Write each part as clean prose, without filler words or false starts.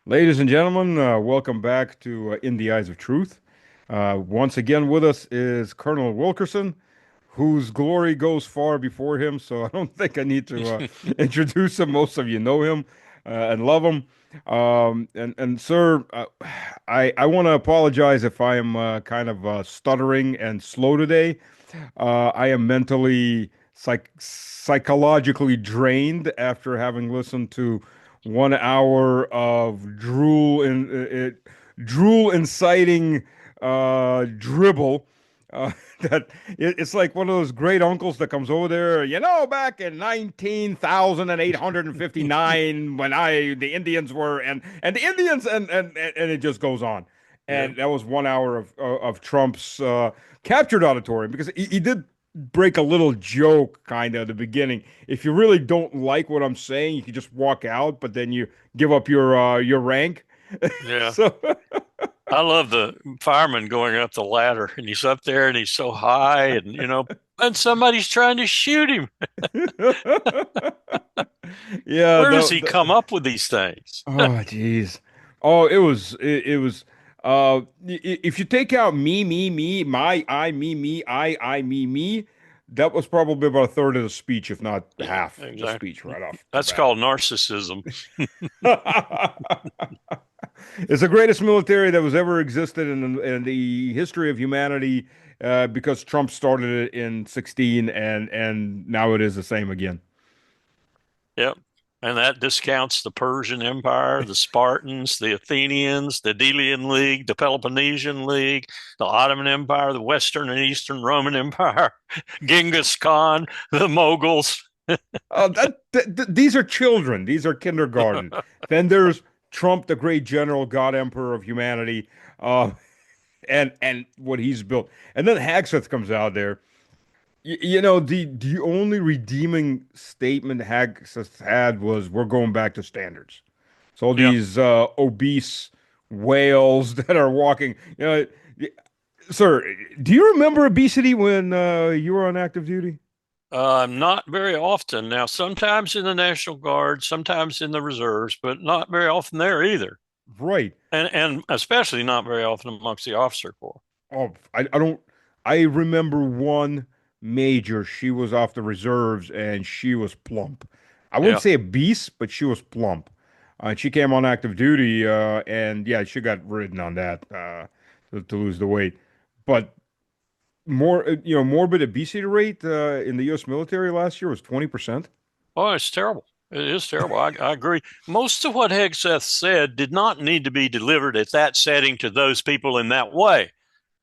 Ladies and gentlemen, welcome back to In the Eyes of Truth. Once again with us is Colonel Wilkerson, whose glory goes far before him, so I don't think I need to introduce him. Most of you know him and love him. And sir, I want to apologize if I am kind of stuttering and slow today. I am mentally, psychologically drained after having listened to 1 hour of drool inciting dribble. That it's like one of those great uncles that comes over there, back in 19,859 when the Indians were and the Indians and it just goes on. Yeah. And that was 1 hour of Trump's captured auditorium because he did break a little joke kind of at the beginning. If you really don't like what I'm saying, you can just walk out, but then you give up your rank. Yeah. So I love the fireman going up the ladder and he's up there and he's so high and and somebody's trying to shoot him. yeah, Where does he come up with these things? oh geez. Oh, it was if you take out me, my I me, I me, that was probably about a third of the speech, if not Yeah, half the exactly. speech right off the That's bat. called narcissism. It's the greatest military that was ever existed in the history of humanity, because Trump started it in 16 and now it is the same again. Yep. And that discounts the Persian Empire, the Spartans, the Athenians, the Delian League, the Peloponnesian League, the Ottoman Empire, the Western and Eastern Roman Empire, Genghis Khan, the Moguls. These are children. These are kindergarten. Then there's Trump, the great general, God Emperor of humanity, uh, and what he's built. And then Hagseth comes out there. The only redeeming statement Hagseth had was, "We're going back to standards." So all Yeah. these obese whales that are walking, sir, do you remember obesity when you were on active duty? Not very often. Now, sometimes in the National Guard, sometimes in the reserves, but not very often there either. Right. And especially not very often amongst the officer corps. Oh, I don't. I remember one major. She was off the reserves and she was plump. I wouldn't Yeah. say obese, but she was plump. And she came on active duty, and yeah, she got ridden on that to lose the weight. But morbid obesity rate in the U.S. military last year was 20%. Oh, it's terrible. It is terrible. I agree. Most of what Hegseth said did not need to be delivered at that setting to those people in that way.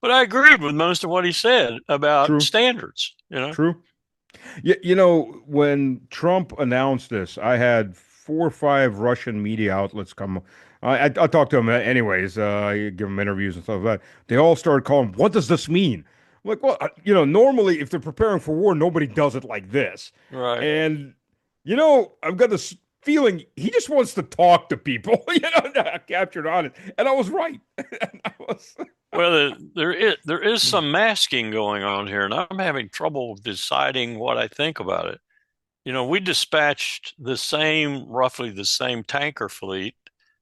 But I agreed with most of what he said about True, standards. true. When Trump announced this, I had 4 or 5 Russian media outlets come. I talked to them anyways, give them interviews and stuff like that. They all started calling, "What does this mean?" I'm like, well, normally if they're preparing for war, nobody does it like this. Right. And, I've got this feeling he just wants to talk to people, captured on it. And I was right. And I was, Well, there is some masking going on here, and I'm having trouble deciding what I think about it. We dispatched roughly the same tanker fleet,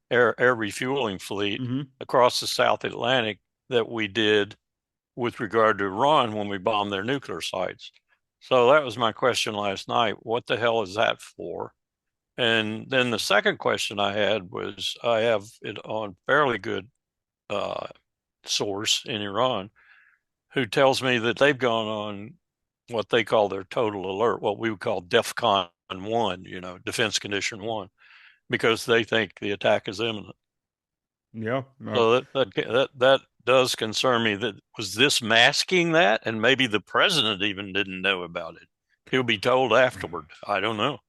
air refueling fleet Mhm. across the South Atlantic that we did with regard to Iran when we bombed their nuclear sites. So that was my question last night. What the hell is that for? And then the second question I had was I have it on fairly good uh, source in Iran who tells me that they've gone on what they call their total alert, what we would call DEFCON 1, defense condition 1, because they think the attack is imminent. Yeah. No. So that does concern me. That was this masking that, and maybe the president even didn't know about it. He'll be told afterward. I don't know.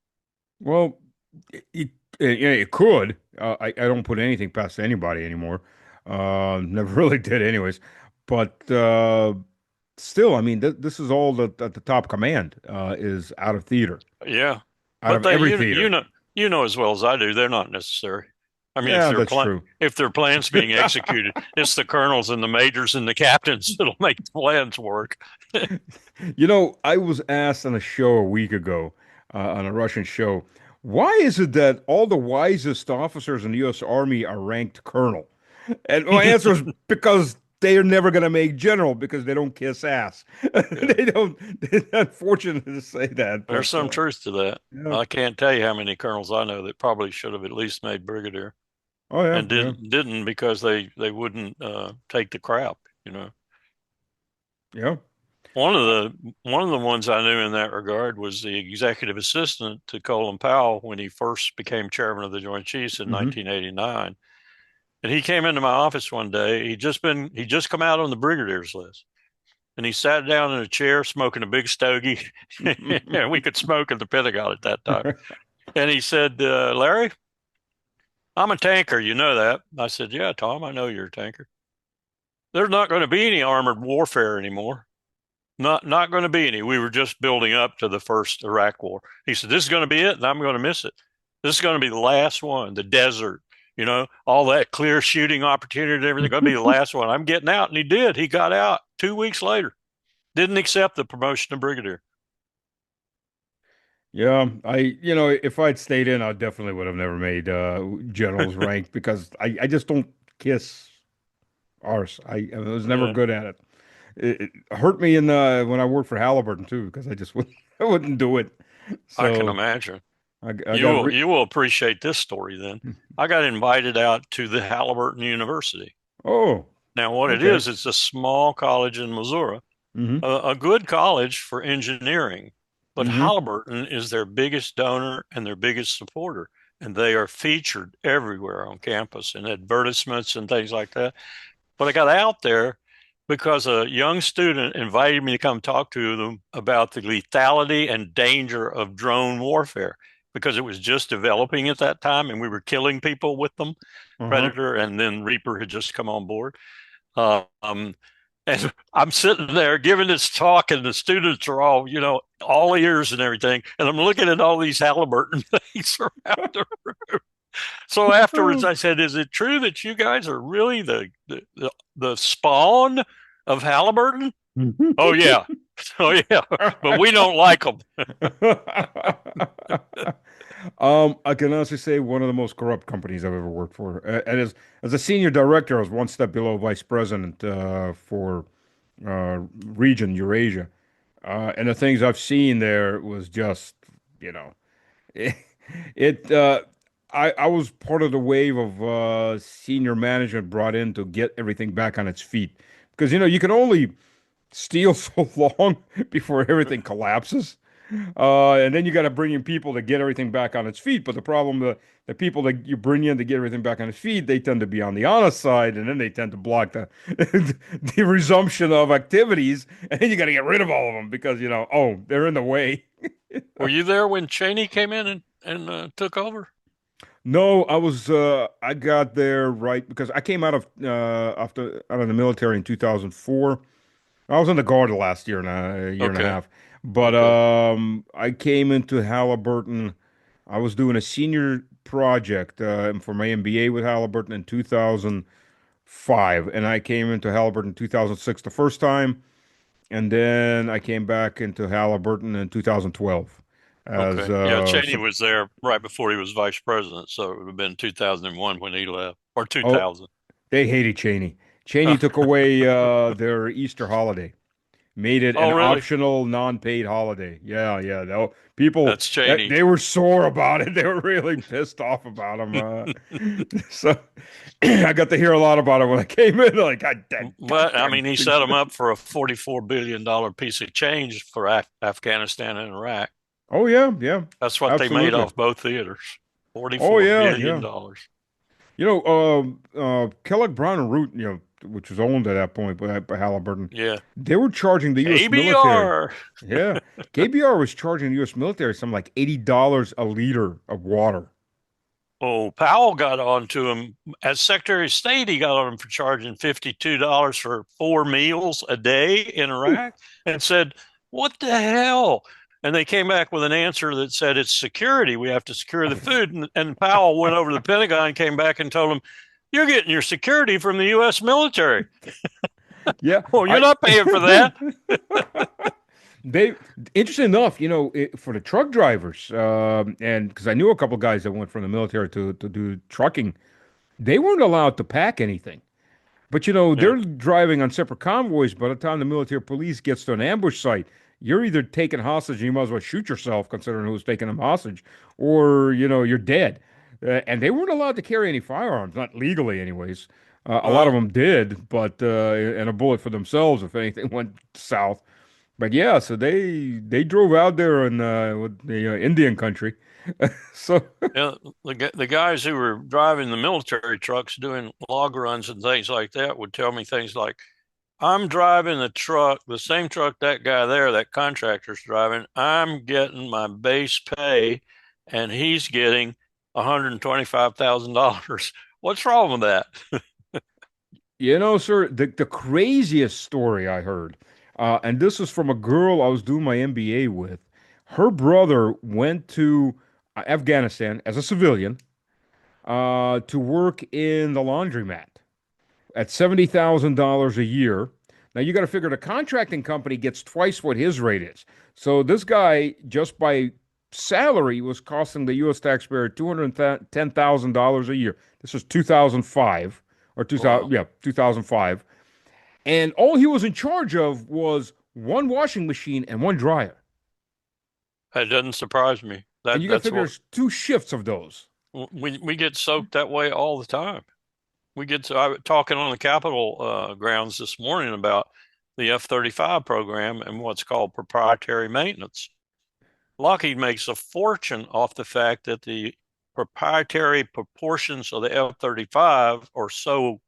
Well, it could. I don't put anything past anybody anymore. Never really did, anyways. But still, I mean, this is all that the top command is out of theater, Yeah, out but of every theater. you know as well as I do, they're not necessary. I mean, Yeah, that's true. if their plans being executed, it's the colonels and the majors and the captains that'll make the plans work. I was asked on a show a week ago, on a Russian show, Why is it that all the wisest officers in the U.S. Army are ranked colonel? And my answer is because they're never going to make general because they don't kiss ass. Yeah. They don't. It's unfortunate to say that, There's but some truth to that. yeah. I can't tell you how many colonels I know that probably should have at least made brigadier Oh yeah, and yeah, didn't because they wouldn't take the crap, you know. yeah. One of the ones I knew in that regard was the executive assistant to Colin Powell when he first became chairman of the Joint Chiefs in Hmm. 1989. And he came into my office one day. He just come out on the brigadier's list. And he sat down in a chair smoking a big stogie. And we could smoke at the Pentagon at that time. And he said, Larry, I'm a tanker. You know that. I said, yeah, Tom, I know you're a tanker. There's not going to be any armored warfare anymore. Not going to be any. We were just building up to the first Iraq war. He said, this is going to be it, and I'm going to miss it. This is going to be the last one, the desert, all that clear shooting opportunity and everything, going to be the last one. I'm getting out. And he did. He got out 2 weeks later. Didn't accept the promotion to brigadier. Yeah, if I'd stayed in, I definitely would have never made general's rank because I just don't kiss arse. I was never Yeah, good at it. It hurt me in when I worked for Halliburton too because I just wouldn't I wouldn't do it. I can So imagine. I You got will re you will appreciate this story then. I got invited out to the Halliburton University. oh, Now, what it okay. is, it's a small college in Missouri, Hmm. a good college for engineering, but Hmm. Halliburton is their biggest donor and their biggest supporter. And they are featured everywhere on campus in advertisements and things like that. But I got out there because a young student invited me to come talk to them about the lethality and danger of drone warfare because it was just developing at that time and we were killing people with them. Uh-huh. Predator and then Reaper had just come on board. Um, and I'm sitting there giving this talk, and the students are all, all ears and everything. And I'm looking at all these Halliburton things around the room. So afterwards, I said, "Is it true that you guys are really the spawn of Halliburton?" Oh yeah, oh yeah, but we don't like them. I can honestly say one of the most corrupt companies I've ever worked for. And as a senior director, I was one step below vice president for region Eurasia. And the things I've seen there was just, you know, it, it I was part of the wave of senior management brought in to get everything back on its feet. Because, you can only steal so long before everything collapses. And then you got to bring in people to get everything back on its feet. But the problem, the people that you bring in to get everything back on its feet, they tend to be on the honest side, and then they tend to block the the resumption of activities. And then you got to get rid of all of them because oh, they're in the way. Were you there when Cheney came in and took over? No, I got there right because I came out of the military in 2004. I was in the Guard the last year and a year and a Okay, half. But okay, I came into Halliburton. I was doing a senior project for my MBA with Halliburton in 2005, and I came into Halliburton in 2006 the first time, and then I came back into Halliburton in 2012 as okay. Yeah, Cheney was there right before he was vice president, so it would have been 2001 when he left, or oh, 2000. they hated Cheney. Cheney took away their Easter holiday. Made it Oh, an really? optional non-paid holiday. Yeah, yeah. People That's Cheney. they were sore about it. They were really pissed off about him. So I got to hear a lot about it when I came in. Like, God, that But I goddamn mean, he thing. set him up for a $44 billion piece of change for Afghanistan and Iraq. Oh yeah, yeah, That's what they made absolutely. off both theaters. Oh $44 yeah, billion yeah. dollars. Kellogg Brown and Root, which was owned at that point by Halliburton, Yeah. they were charging the U.S. military. KBR. Yeah, KBR was charging the U.S. military something like $80 a liter of water. Oh, Powell got on to him as Secretary of State. He got on him for charging $52 for 4 meals a day in Iraq and said, "What the hell?" And they came back with an answer that said, "It's security. We have to secure the food." And Powell went over to the Pentagon, came back and told him, "You're getting your security from the U.S. military. Yeah, Oh, you're I not paying for that." They, interesting enough, for the truck drivers, and because I knew a couple guys that went from the military to do trucking, they weren't allowed to pack anything. But Yeah. they're driving on separate convoys. By the time the military police gets to an ambush site, you're either taken hostage and you might as well shoot yourself, considering who's taking them hostage, or you're dead. And they weren't allowed to carry any firearms, not legally, anyways. A lot of Well, them did, but and a bullet for themselves if anything went south. But yeah, so they drove out there in with the Indian country. So yeah, the guys who were driving the military trucks doing log runs and things like that would tell me things like, I'm driving the truck, the same truck that guy there, that contractor's driving. I'm getting my base pay and he's getting $125,000. What's wrong with that? Sir, the craziest story I heard, and this is from a girl I was doing my MBA with. Her brother went to Afghanistan as a civilian to work in the laundromat at $70,000 a year. Now you got to figure the contracting company gets twice what his rate is. So this guy, just by salary, was costing the U.S. taxpayer $210,000 a year. This was 2005 or 2000, Wow. yeah, 2005. And all he was in charge of was one washing machine and one dryer. That doesn't surprise me. And That you got to that's figure what there's two shifts of those. we get soaked that way all the time. I was talking on the Capitol grounds this morning about the F-35 program and what's called proprietary maintenance. Lockheed makes a fortune off the fact that the proprietary proportions of the F-35 are so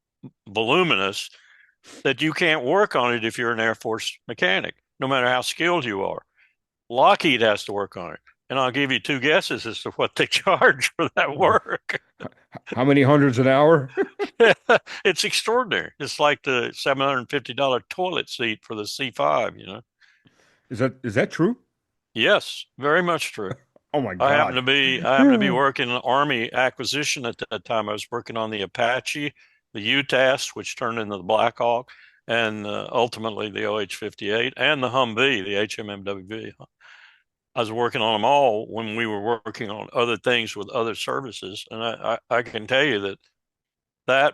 voluminous that you can't work on it if you're an Air Force mechanic, no matter how skilled you are. Lockheed has to work on it. And I'll give you two guesses as to what they charge for that work. How many hundreds an hour? It's extraordinary. It's like the $750 toilet seat for the C5, you know? Is that true? Yes, very much true. Oh my God. I happened to be working in Army acquisition at that time. I was working on the Apache, the UTAS, which turned into the Black Hawk, and ultimately the OH-58 and the Humvee, the HMMWV. I was working on them all when we were working on other things with other services, and I can tell you that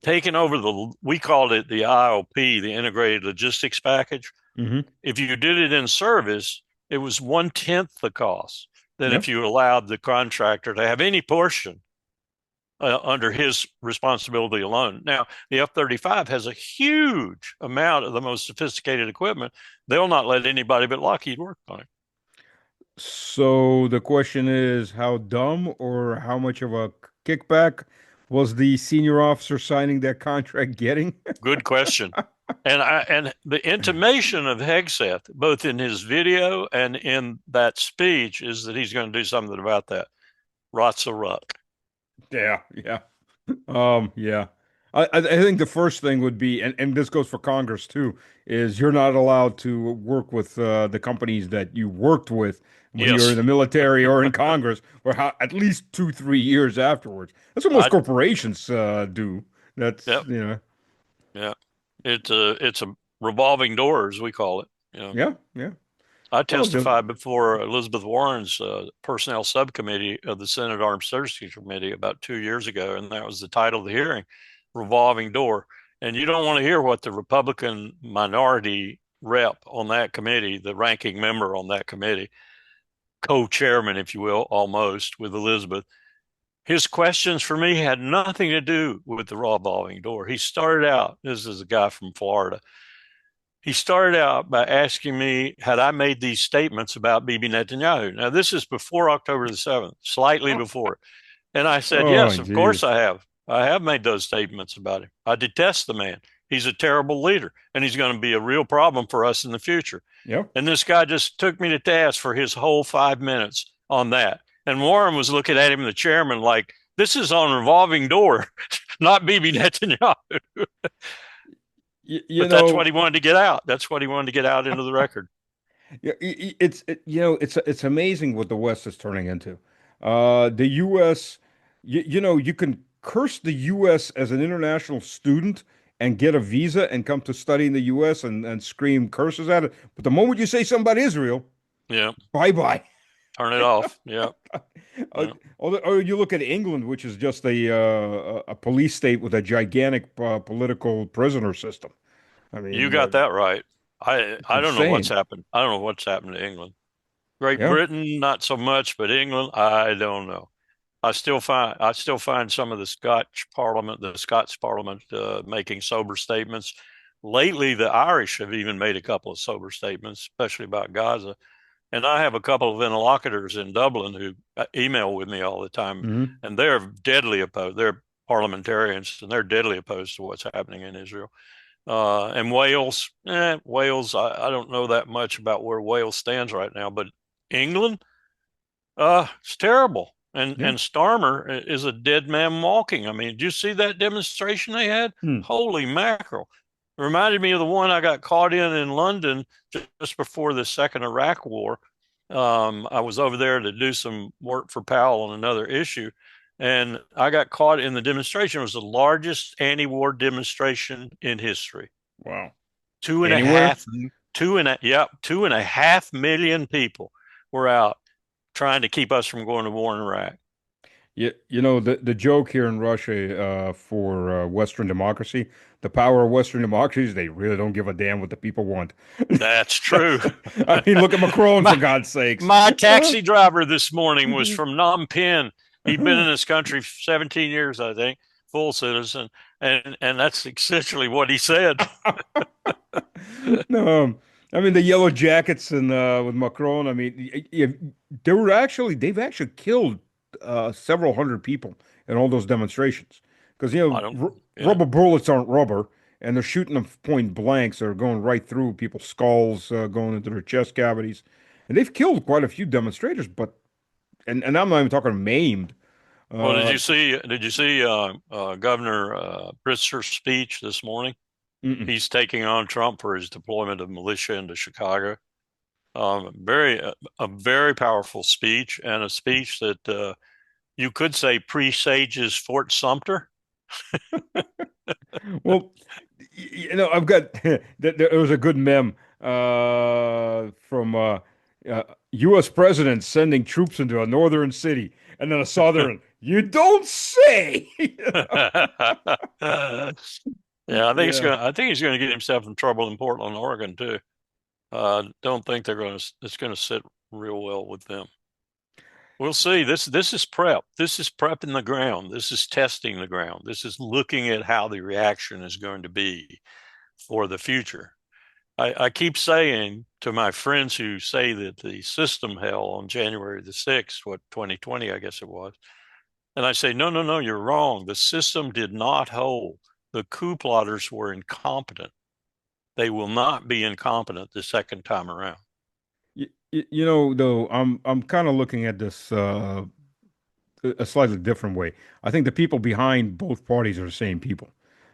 taking over we called it the IOP, the Integrated Logistics Package. Hmm. If you did it in service, it was 1/10 the cost than Yeah. if you allowed the contractor to have any portion under his responsibility alone. Now, the F-35 has a huge amount of the most sophisticated equipment. They'll not let anybody but Lockheed work on it. So the question is, how dumb or how much of a kickback was the senior officer signing that contract getting? Good question. And the intimation of Hegseth, both in his video and in that speech, is that he's going to do something about that. Rot's a ruck. Yeah, yeah. Yeah. I think the first thing would be, and this goes for Congress too, is you're not allowed to work with the companies that you worked with when you're in Yes. the military or in Congress, or at least 2, 3 years afterwards. That's what most I corporations do. That's, Yep. Yeah. It's a revolving door, as we call it. You know, yeah, yeah. I Well, testified before Elizabeth Warren's personnel subcommittee of the Senate Armed Services Committee about 2 years ago, and that was the title of the hearing, revolving door. And you don't want to hear what the Republican minority rep on that committee, the ranking member on that committee, co-chairman, if you will, almost with Elizabeth. His questions for me had nothing to do with the revolving door. He started out, this is a guy from Florida. He started out by asking me, had I made these statements about Bibi Netanyahu? Now, this is before October the 7th, slightly before. And I said, oh, yes, of course geez. I have. I have made those statements about him. I detest the man. He's a terrible leader, and he's going to be a real problem for us in the future. Yep. And this guy just took me to task for his whole 5 minutes on that. And Warren was looking at him, the chairman, like, this is on revolving door, not Bibi Netanyahu. You But that's know, what he wanted to get out. That's what he wanted to get out into the record. yeah, it's amazing what the West is turning into. The U.S. You can curse the U.S. as an international student and get a visa and come to study in the U.S. and scream curses at it. But the moment you say something about Israel, Yeah. bye bye. Turn it off. Yeah. Yeah. Or you look at England, which is just a police state with a gigantic political prisoner system. I You mean, got that right. it's I don't know what's insane. happened. I don't know what's happened to England. Great Yeah. Britain, not so much, but England, I don't know. I still find some of the Scots Parliament making sober statements. Lately, the Irish have even made a couple of sober statements, especially about Gaza. And I have a couple of interlocutors in Dublin who email with me all the time, Hmm. and they're deadly opposed. They're parliamentarians, and they're deadly opposed to what's happening in Israel. And Wales, I don't know that much about where Wales stands right now, but England, it's terrible. Yeah. And Starmer is a dead man walking. I mean, did you see that demonstration they had? Hmm. Holy mackerel. It reminded me of the one I got caught in London just before the second Iraq war. I was over there to do some work for Powell on another issue, and I got caught in the demonstration. It was the largest anti-war demonstration in history. Wow. Two and a Anywhere? half, yeah, 2.5 million people were out trying to keep us from going to war in Iraq. You know the joke here in Russia for Western democracy, the power of Western democracies, they really don't give a damn what the people want. That's true. I mean, look at Macron for my God's sakes. my taxi driver this morning was from Phnom Penh. He'd been in this country for 17 years, I think, full citizen, and that's essentially what he said. No, I mean the yellow jackets and with Macron. I mean, they've actually killed several hundred people in all those demonstrations because I don't, yeah. rubber bullets aren't rubber, and they're shooting them point blanks. They're going right through people's skulls, going into their chest cavities, and they've killed quite a few demonstrators. But and I'm not even talking maimed. Well, Uh, did you see Governor Pritzker's speech this morning? mm-mm. He's taking on Trump for his deployment of militia into Chicago. A very powerful speech, and a speech that you could say presages Fort Sumter. Well, I've got there was a good meme from U.S. president sending troops into a northern city, and then a southern. You don't say. Yeah, Yeah. I think he's gonna get himself in trouble in Portland, Oregon too. Don't think it's gonna sit real well with them. We'll see. This is prep. This is prepping the ground. This is testing the ground. This is looking at how the reaction is going to be for the future. I keep saying to my friends who say that the system held on January the 6th, 2020, I guess it was, and I say, no, no, no, you're wrong. The system did not hold. The coup plotters were incompetent. They will not be incompetent the second time around. Though I'm kind of looking at this a slightly different way. I think the people behind both parties are the same people.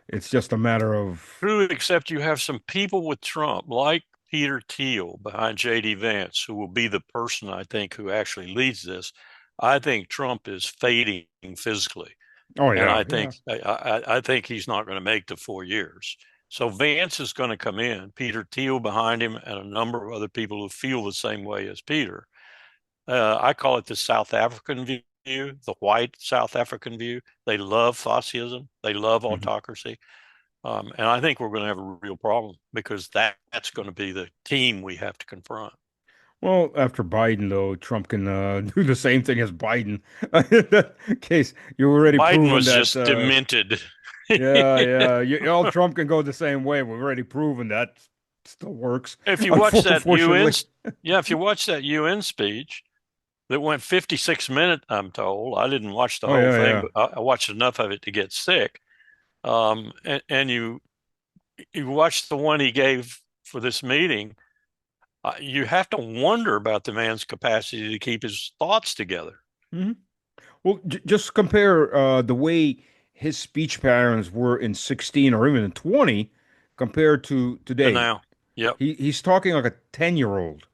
It's just a matter of, True, except you have some people with Trump, like Peter Thiel behind J.D. Vance, who will be the person I think who actually leads this. I think Trump is fading physically, oh and yeah, yeah. I think he's not going to make the 4 years. So Vance is going to come in, Peter Thiel behind him, and a number of other people who feel the same way as Peter. I call it the South African view, the white South African view. They love fascism, they love Mhm. autocracy. And I think we're going to have a real problem because that's going to be the team we have to confront. Well, after Biden, though, Trump can do the same thing as Biden. In that case, you've already Biden proven was that. just demented. Yeah, yeah. All Trump can go the same way. We've already proven that still works. If you watch that UN, Unfortunately. yeah, if you watch that UN speech that went 56 minutes, I'm told. I didn't watch the Oh whole yeah, thing, yeah. but I watched enough of it to get sick. And you watch the one he gave for this meeting, you have to wonder about the man's capacity to keep his thoughts together. Hmm. Well, j just compare the way his speech patterns were in 16 or even in 20 compared to And today. now, yep. He's talking like a 10-year-old.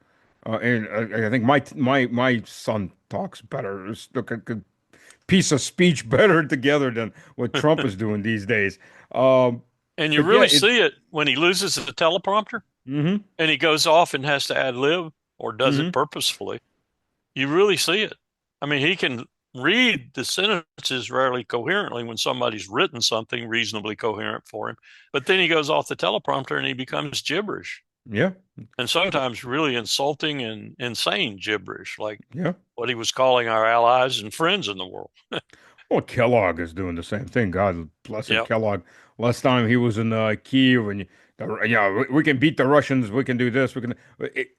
And I think my son talks better. It's like a piece of speech better together than what Trump is doing these days. And you But yeah, really it. see it when he loses the teleprompter Mm-hmm. and he goes off and has to ad lib or does it Mm-hmm. purposefully. You really see it. I mean, he can read the sentences rarely coherently when somebody's written something reasonably coherent for him, but then he goes off the teleprompter and he becomes gibberish, Yeah. and sometimes really insulting and insane gibberish, like Yeah. what he was calling our allies and friends in the world. Well, Kellogg is doing the same thing. God bless him, Yep. Kellogg. Last time he was in Kiev, and we can beat the Russians. We can do this. We can.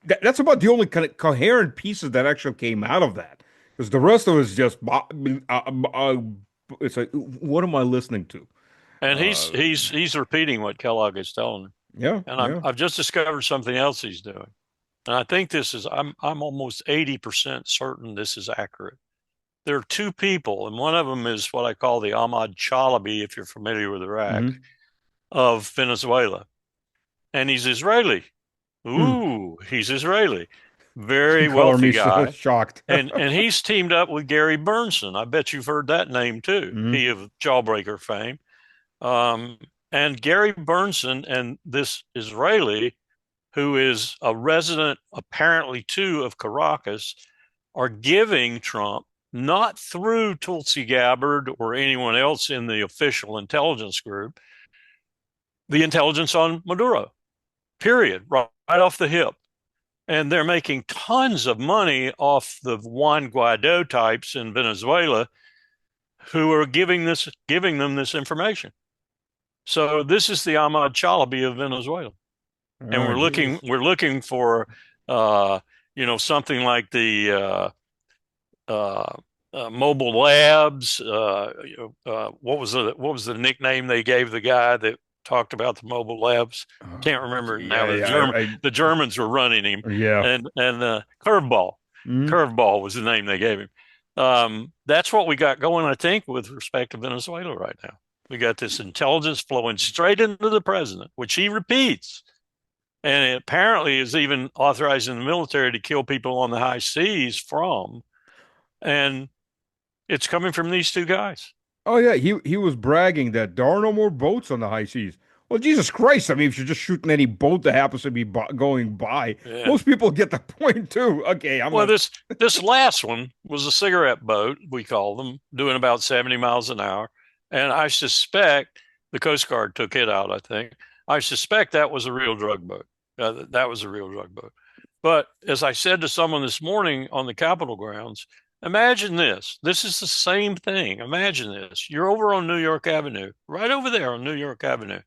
That's about the only kind of coherent pieces that actually came out of that. Because the rest of it is just. It's like, what am I listening to? And Uh, he's repeating what Kellogg is telling him. yeah, And yeah. I've just discovered something else he's doing. And I think I'm almost 80% certain this is accurate. There are two people, and one of them is what I call the Ahmad Chalabi, if you're familiar with Iraq, Mm-hmm. of Venezuela. And he's Israeli. Mm. Ooh, he's Israeli. Very Color wealthy me so guy. shocked. And he's teamed up with Gary Burnson. I bet you've heard that name too. Mm-hmm. He of Jawbreaker fame. Um, and Gary Burnson and this Israeli, who is a resident apparently too of Caracas, are giving Trump, not through Tulsi Gabbard or anyone else in the official intelligence group, the intelligence on Maduro, period, right off the hip. And they're making tons of money off the Juan Guaido types in Venezuela who are giving them this information. So this is the Ahmad Chalabi of Venezuela, and Oh, Jesus. we're looking for uh, something like the uh, mobile labs. What was the nickname they gave the guy that talked about the mobile labs? Can't remember it now. Yeah, yeah. The Germans were running him, Yeah. and curveball, Mm-hmm. curveball was the name they gave him. That's what we got going, I think, with respect to Venezuela right now. We got this intelligence flowing straight into the president, which he repeats, and it apparently is even authorizing the military to kill people on the high seas from, and it's coming from these two guys. Oh yeah, he was bragging that there are no more boats on the high seas. Well, Jesus Christ! I mean, if you're just shooting any boat that happens to be going by, Yeah. most people get the point too. Okay, I'm Well, not. this last one was a cigarette boat, we call them, doing about 70 miles an hour. And I suspect the Coast Guard took it out, I think. I suspect that was a real drug boat. That was a real drug boat. But as I said to someone this morning on the Capitol grounds, imagine this. This is the same thing. Imagine this. You're over on New York Avenue, right over there on New York Avenue,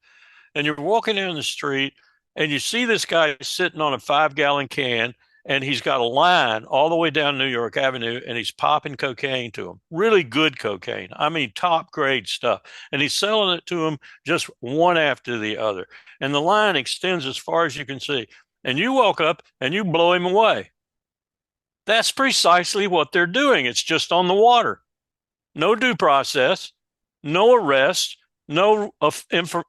and you're walking down the street and you see this guy sitting on a 5 gallon can and he's got a line all the way down New York Avenue and he's popping cocaine to him. Really good cocaine. I mean, top grade stuff. And he's selling it to them just one after the other. And the line extends as far as you can see. And you walk up and you blow him away. That's precisely what they're doing. It's just on the water. No due process, no arrest, no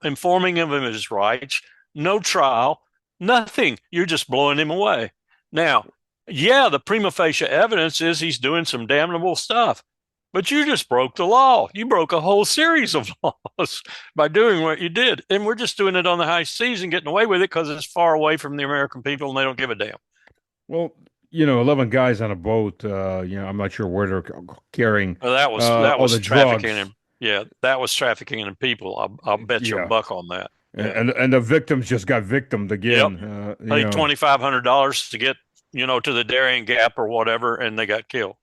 informing him of his rights, no trial, nothing. You're just blowing him away. Now, yeah, the prima facie evidence is he's doing some damnable stuff, but you just broke the law. You broke a whole series of laws by doing what you did. And we're just doing it on the high seas and getting away with it because it's far away from the American people and they don't give a damn. Well, 11 guys on a boat. I'm not sure where they're carrying Well, that all was the trafficking drugs. in, yeah, that was trafficking in people. I'll bet you a Yeah, buck on that. Yeah. and the victims just got victimed Yep. again. Paid $2,500 to get, to the Darien Gap or whatever, and they got killed.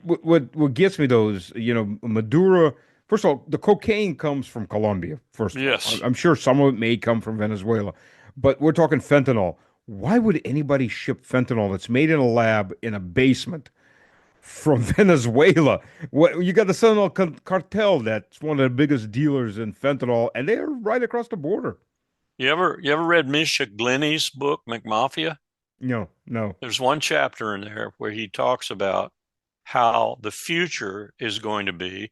What gets me though is Maduro. First of all, the cocaine comes from Colombia. First of all, Yes. I'm sure some of it may come from Venezuela, but we're talking fentanyl. Why would anybody ship fentanyl that's made in a lab in a basement from Venezuela? What you got the Fentanyl cartel that's one of the biggest dealers in fentanyl, and they're right across the border. You ever read Misha Glenny's book, McMafia? No, no. There's one chapter in there where he talks about how the future is going to be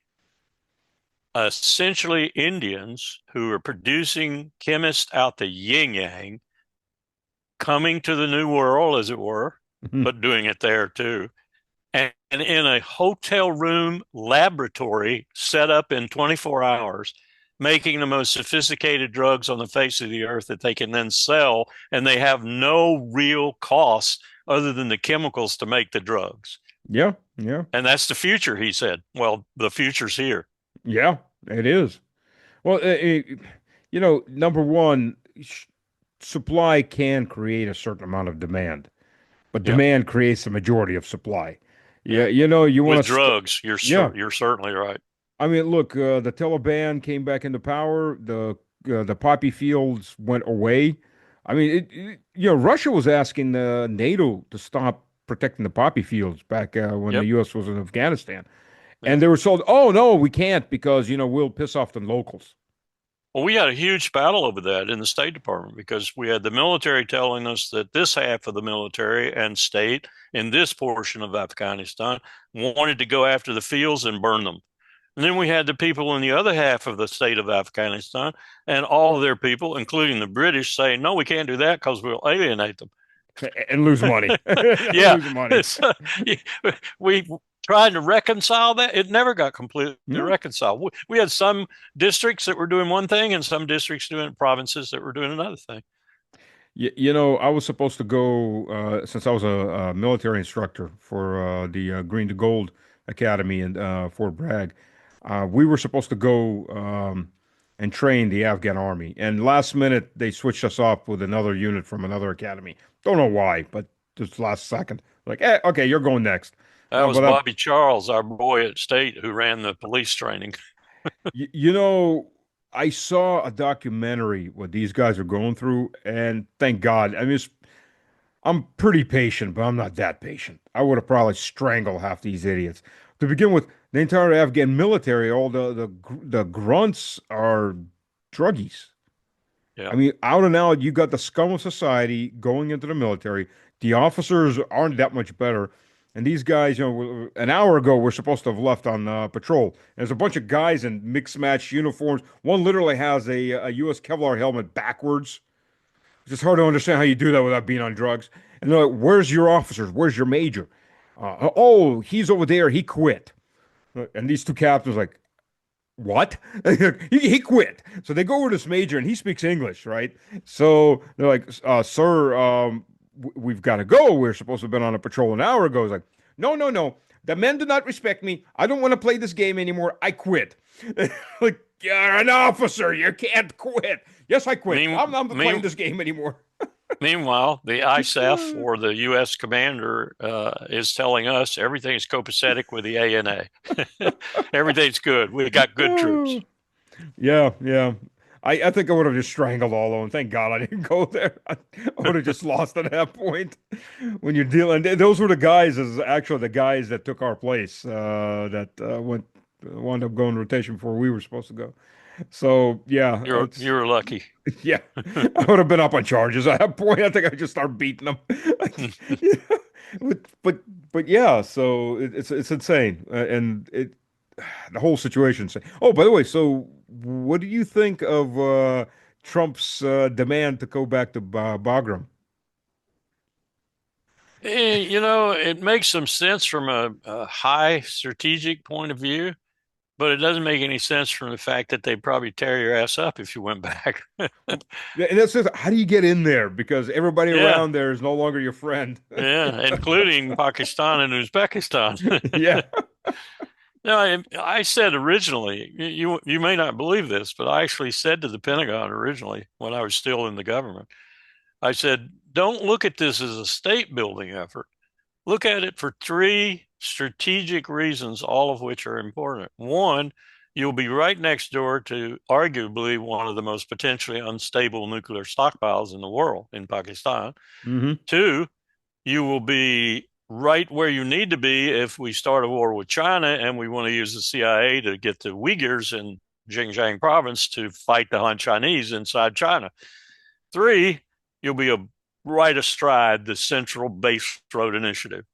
essentially Indians who are producing chemists out the yin yang coming to the new world, as it were, but doing it there too. And in a hotel room laboratory set up in 24 hours, making the most sophisticated drugs on the face of the earth that they can then sell, and they have no real costs other than the chemicals to make the drugs. Yeah, yeah, And that's the future, he said. Well, the future's here. yeah. It is. Well, number one, supply can create a certain amount of demand, but Yep. demand creates the majority of supply. Yeah, Yeah. you want With to st drugs, yeah. you're certainly right. I mean, look, the Taliban came back into power. The poppy fields went away. I mean, Russia was asking NATO to stop protecting the poppy fields back when the Yep. U.S. was in Afghanistan, and Yep. they were told, "Oh no, we can't because we'll piss off the locals." Well, we had a huge battle over that in the State Department because we had the military telling us that this half of the military and state in this portion of Afghanistan wanted to go after the fields and burn them. And then we had the people in the other half of the state of Afghanistan and all of their people, including the British, saying, no, we can't do that because we'll alienate them. And lose money. Yeah. Lose money. So, we tried to reconcile that. It never got completely Yeah. reconciled. We had some districts that were doing one thing and some districts doing provinces that were doing another thing. I was supposed to go since I was a military instructor for the Green to Gold Academy in Fort Bragg. We were supposed to go and train the Afghan army, and last minute they switched us off with another unit from another academy. Don't know why, but just last second, like, okay, you're going next. That was But Bobby Charles, our boy at State, who ran the police training. you know, I saw a documentary what these guys are going through, and thank God. I mean, I'm pretty patient, but I'm not that patient. I would have probably strangled half these idiots. To begin with, the entire Afghan military, all the grunts are druggies. Yeah. I mean, out and out, you got the scum of society going into the military. The officers aren't that much better. And these guys, an hour ago, we're supposed to have left on patrol. There's a bunch of guys in mixed match uniforms. One literally has a U.S. Kevlar helmet backwards. It's just hard to understand how you do that without being on drugs. And they're like, "Where's your officers? Where's your major?" Oh, he's over there. He quit. And these two captains like, "What?" he quit. So they go over to this major, and he speaks English, right? So they're like, "Sir, we've got to go. We're supposed to have been on a patrol an hour ago." He's like, "No, no, no. The men do not respect me. I don't want to play this game anymore. I quit." Like, you're an officer. You can't quit. Yes, I quit. Mean, I'm not playing mean, this game anymore. Meanwhile, the ISAF or the U.S. commander is telling us everything is copacetic with the ANA. Everything's good. We got good troops. Yeah, yeah. I think I would have just strangled all of them. Thank God I didn't go there. I would have just lost at that point. When you're dealing, those were the guys, is actually the guys that took our place, that wound up going rotation before we were supposed to go. So yeah, it's You're lucky. yeah. I would have been up on charges at that point. I think I just start beating them. Yeah. But but but yeah, so it's insane, and it the whole situation. Oh, by the way, so what do you think of Trump's demand to go back to Bagram? It makes some sense from a high strategic point of view, but it doesn't make any sense from the fact that they'd probably tear your ass up if you went back. Yeah, and that's just how do you get in there? Because everybody Yeah, around there is no longer your friend. yeah, including Pakistan and Uzbekistan. Yeah. No, I said originally, you may not believe this, but I actually said to the Pentagon originally when I was still in the government, I said, don't look at this as a state building effort. Look at it for three strategic reasons, all of which are important. One, you'll be right next door to arguably one of the most potentially unstable nuclear stockpiles in the world in Pakistan. Hmm. Two, you will be right where you need to be if we start a war with China and we want to use the CIA to get the Uyghurs in Xinjiang province to fight the Han Chinese inside China. Three, you'll be right astride the Central Base Road Initiative,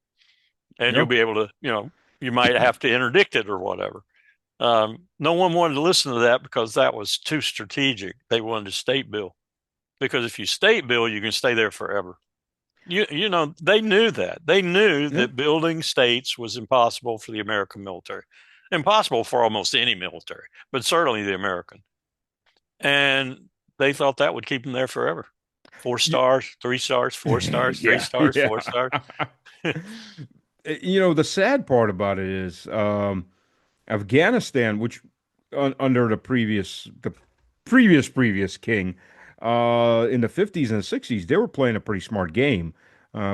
and you'll Yep. be able to, you might have to interdict it or whatever. No one wanted to listen to that because that was too strategic. They wanted a state bill because if you state bill, you can stay there forever. They knew that. They knew Yeah. that building states was impossible for the American military, impossible for almost any military, but certainly the American. and they thought that would keep them there forever. 4 stars, 3 stars, 4 stars, three Yeah, stars, yeah. 4 stars. The sad part about it is Afghanistan, which under the previous king, in the 50s and 60s, they were playing a pretty smart game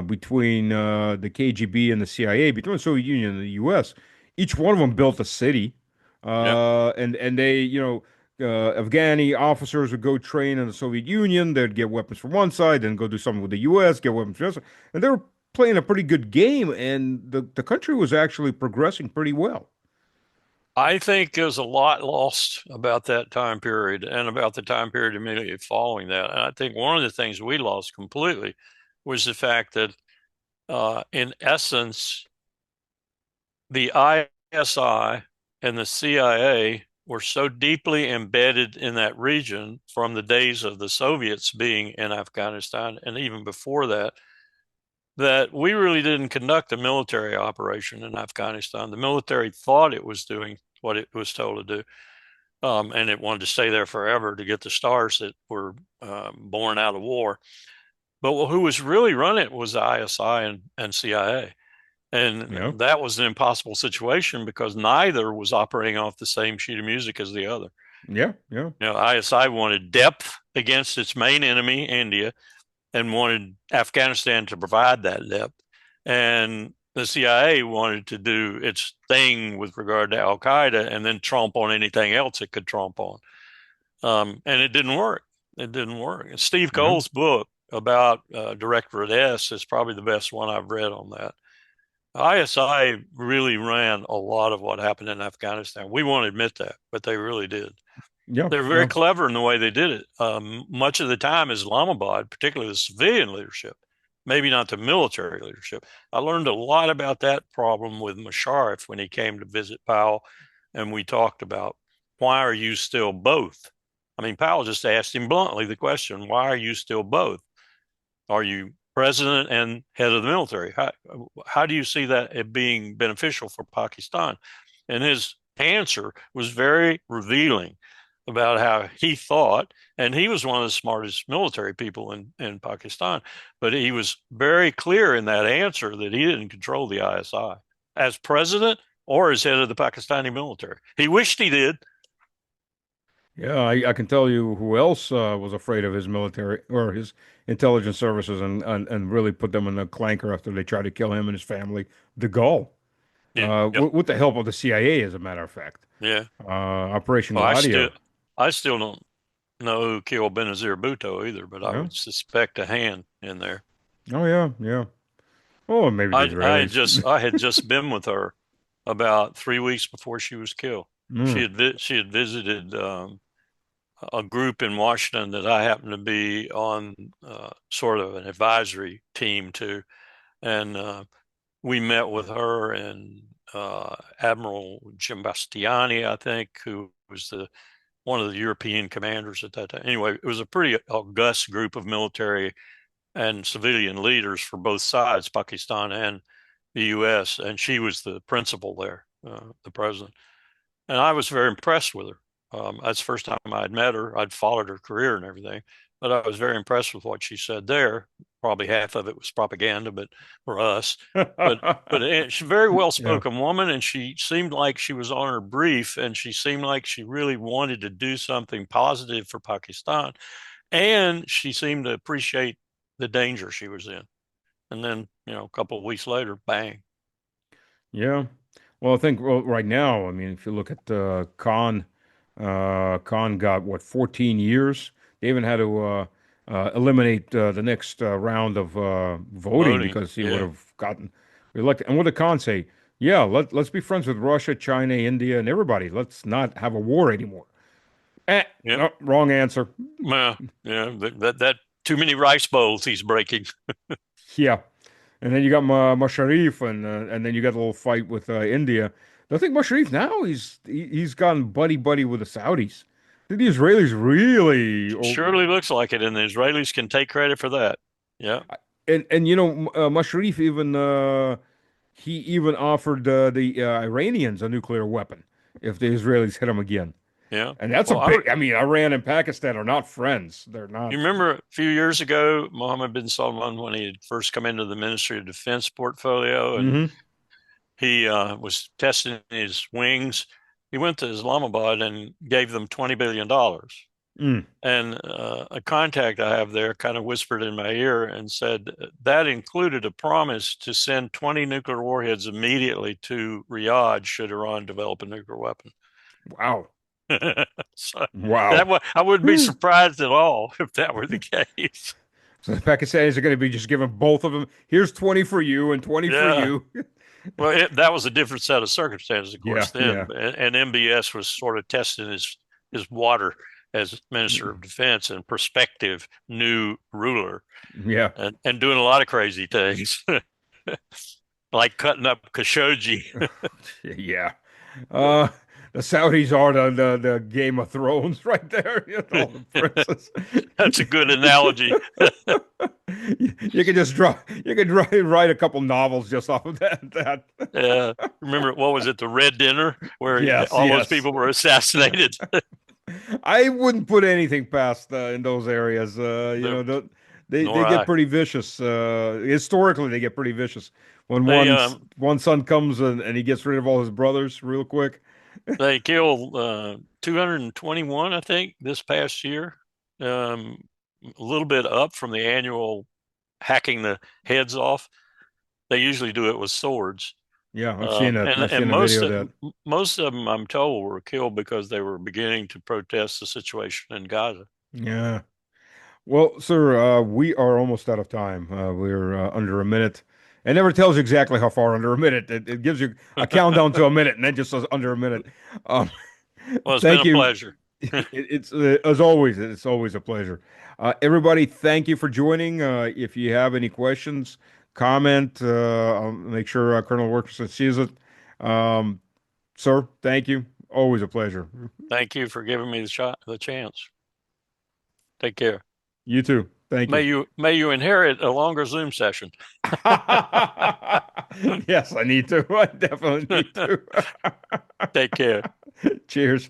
between the KGB and the CIA, between the Soviet Union and the U.S. Each one of them built a city, Yeah. and they, Afghani officers would go train in the Soviet Union. They'd get weapons from one side, then go do something with the U.S., get weapons from the other side, and they were playing a pretty good game, and the country was actually progressing pretty well. I think there's a lot lost about that time period and about the time period immediately following that. And I think one of the things we lost completely was the fact that, in essence, the ISI and the CIA were so deeply embedded in that region from the days of the Soviets being in Afghanistan and even before that, that we really didn't conduct a military operation in Afghanistan. The military thought it was doing what it was told to do. And it wanted to stay there forever to get the stars that were born out of war. But who was really running it was the ISI and CIA. Yeah, And that was an impossible situation because neither was operating off the same sheet of music as the other. yeah, yeah, ISI wanted depth against its main enemy, India, and wanted Afghanistan to provide that depth. And the CIA wanted to do its thing with regard to Al Qaeda and then trump on anything else it could trump on. And it didn't work. It didn't work. And Steve yeah, Cole's book about Directorate S is probably the best one I've read on that. ISI really ran a lot of what happened in Afghanistan. We won't admit that, but they really did. yeah, They're very yeah, clever in the way they did it. Much of the time, Islamabad, particularly the civilian leadership, maybe not the military leadership. I learned a lot about that problem with Musharraf when he came to visit Powell, and we talked about why are you still both? I mean, Powell just asked him bluntly the question, why are you still both? Are you president and head of the military? How do you see that being beneficial for Pakistan? And his answer was very revealing about how he thought, and he was one of the smartest military people in Pakistan, but he was very clear in that answer that he didn't control the ISI as president or as head of the Pakistani military. He wished he did. yeah. I can tell you who else was afraid of his military or his intelligence services and really put them in a clanker after they tried to kill him and his family. De Gaulle, Yeah, yep, with the help of the CIA, as a matter of fact. yeah. Operation Well, Gladio. I still don't know who killed Benazir Bhutto either, but I Yeah. would suspect a hand in there. Oh yeah, yeah. Oh, maybe the Israelis. I had just been with her about 3 weeks before she was killed. Mm. She had visited a group in Washington that I happened to be on sort of an advisory team to, and we met with her and Admiral Bastiani, I think, who was the one of the European commanders at that time. Anyway, it was a pretty august group of military and civilian leaders for both sides, Pakistan and the U.S., and she was the principal there, the president. And I was very impressed with her. That's the first time I'd met her. I'd followed her career and everything, but I was very impressed with what she said there. Probably half of it was propaganda, but for us, but she's a very well Yeah. spoken woman, and she seemed like she was on her brief, and she seemed like she really wanted to do something positive for Pakistan, and she seemed to appreciate the danger she was in. And then, a couple of weeks later, bang. Yeah. Well, I think right now, I mean, if you look at Khan, Khan got what 14 years. They even had to eliminate the next round of voting Voting. because he would Yeah. have gotten elected. And what did Khan say? Yeah, let's be friends with Russia, China, India, and everybody. Let's not have a war anymore. Yep. No, wrong answer. Well, yeah, that too many rice bowls he's breaking. Yeah. And then you got Musharraf, and then you got a little fight with India. I think Musharraf now he's gotten buddy buddy with the Saudis. I think the Israelis really, Surely looks like it, and the Israelis can take credit for that. Yeah. and Musharraf even he even offered the Iranians a nuclear weapon if the Israelis hit him again. Yeah. And that's a Well, big, I mean, Iran and Pakistan are not friends. They're you not. remember a few years ago, Mohammed bin Salman, when he had first come into the Ministry of Defense portfolio, and Hmm. he was testing his wings. He went to Islamabad and gave them $20 billion. Mm. And a contact I have there kind of whispered in my ear and said that included a promise to send 20 nuclear warheads immediately to Riyadh should Iran develop a nuclear weapon. Wow. So Wow. I wouldn't be surprised at all if that were the case. So the Pakistanis are going to be just giving both of them, here's 20 for you and 20 for Yeah. you. Well, that was a different set of circumstances, of Yeah, course, then. yeah, And MBS was sort of testing his water as Minister of Defense and prospective new ruler, yeah. and doing a lot of crazy things, like cutting up Khashoggi. Yeah. Uh, the Saudis are the Game of Thrones right there. You know, all the princes. That's a good analogy. You can just draw. You can write a couple novels just off of that. Remember, what was it, the Red Dinner, where Yes, all those yes. people were assassinated? I wouldn't put anything past in those areas. You The- know, they Nor get I. pretty vicious. Historically, they get pretty vicious when They one son comes and he gets rid of all his brothers real quick. they killed 221, I think, this past year. A little bit up from the annual hacking the heads off. They usually do it with swords. Yeah, I've seen that. I've And seen a video of that. most of them, I'm told, were killed because they were beginning to protest the situation in Gaza. Yeah. Well, sir, we are almost out of time. We're under a minute. It never tells you exactly how far under a minute. It gives you a countdown to a minute, and then just says under a minute. Um, Well, it's been thank a you. pleasure. It's it's always a pleasure. Everybody, thank you for joining. If you have any questions, comment. I'll make sure Colonel Wilkerson sees it. Um, sir, thank you. Always a pleasure. Thank you for giving me the chance. Take care. You too. Thank you. May you inherit a longer Zoom session. Yes, I need to. I definitely need to. Take care. Cheers.